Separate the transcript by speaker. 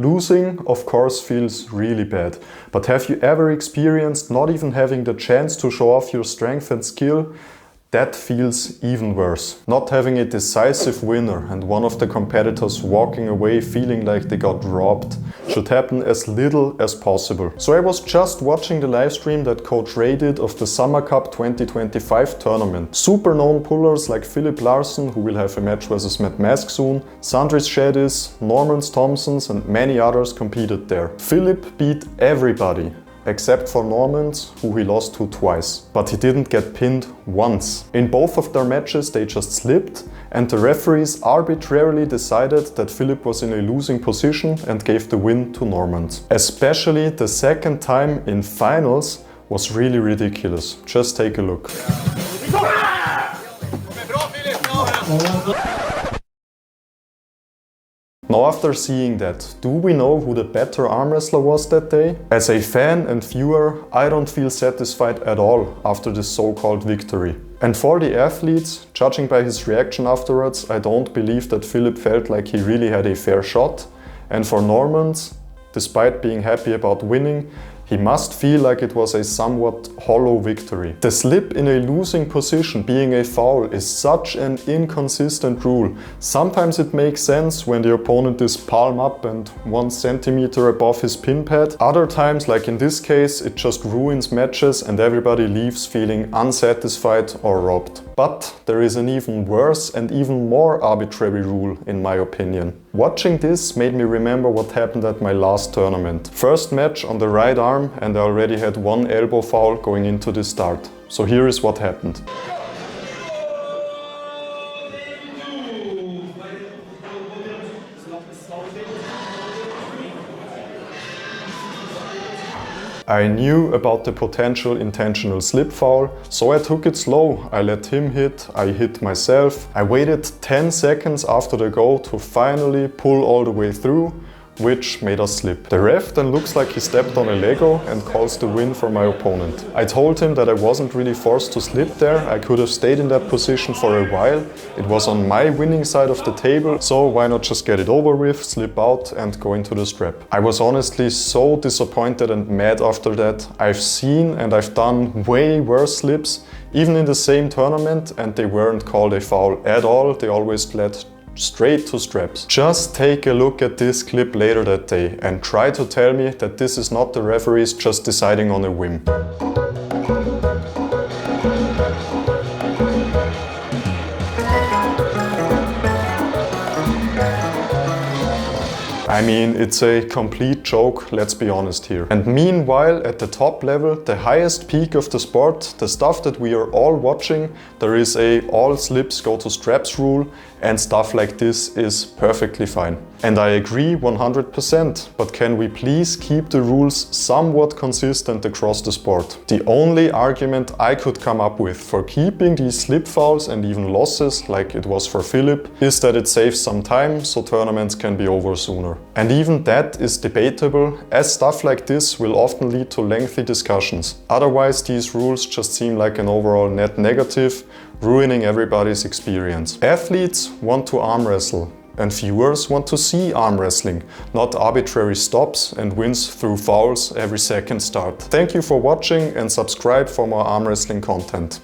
Speaker 1: Losing, of course, feels really bad, but have you ever experienced not even having the chance to show off your strength and skill? That feels even worse. Not having a decisive winner and one of the competitors walking away feeling like they got robbed should happen as little as possible. So I was just watching the live stream that Coach Ray did of the Summer Cup 2025 tournament. Super known pullers like Philip Larson, who will have a match versus Matt Mask soon, Sandris Shedis, Norman Thompsons and many others competed there. Philip beat everybody, except for Normans, who he lost to twice. But he didn't get pinned once. In both of their matches they just slipped and the referees arbitrarily decided that Philip was in a losing position and gave the win to Normans. Especially the second time in finals was really ridiculous. Just take a look. Now after seeing that, do we know who the better arm wrestler was that day? As a fan and viewer, I don't feel satisfied at all after this so-called victory. And for the athletes, judging by his reaction afterwards, I don't believe that Philip felt like he really had a fair shot. And for Normans, despite being happy about winning, he must feel like it was a somewhat hollow victory. The slip in a losing position being a foul is such an inconsistent rule. Sometimes it makes sense when the opponent is palm up and 1 centimeter above his pin pad. Other times, like in this case, it just ruins matches and everybody leaves feeling unsatisfied or robbed. But there is an even worse and even more arbitrary rule, in my opinion. Watching this made me remember what happened at my last tournament. First match on the right arm and I already had 1 elbow foul going into the start. So here is what happened. I knew about the potential intentional slip foul, so I took it slow. I let him hit, I hit myself. I waited 10 seconds after the go to finally pull all the way through, which made us slip. The ref then looks like he stepped on a Lego and calls the win for my opponent. I told him that I wasn't really forced to slip there, I could have stayed in that position for a while. It was on my winning side of the table, so why not just get it over with, slip out and go into the strap. I was honestly so disappointed and mad after that. I've seen and I've done way worse slips, even in the same tournament, and they weren't called a foul at all, they always led straight to straps. Just take a look at this clip later that day and try to tell me that this is not the referees just deciding on a whim. I mean, it's a complete joke, let's be honest here. And meanwhile, at the top level, the highest peak of the sport, the stuff that we are all watching, there is a all slips go to straps rule, and stuff like this is perfectly fine. And I agree 100%, but can we please keep the rules somewhat consistent across the sport? The only argument I could come up with for keeping these slip fouls and even losses, like it was for Philip, is that it saves some time so tournaments can be over sooner. And even that is debatable, as stuff like this will often lead to lengthy discussions. Otherwise, these rules just seem like an overall net negative, ruining everybody's experience. Athletes want to arm wrestle, and viewers want to see arm wrestling, not arbitrary stops and wins through fouls every second start. Thank you for watching and subscribe for more arm wrestling content.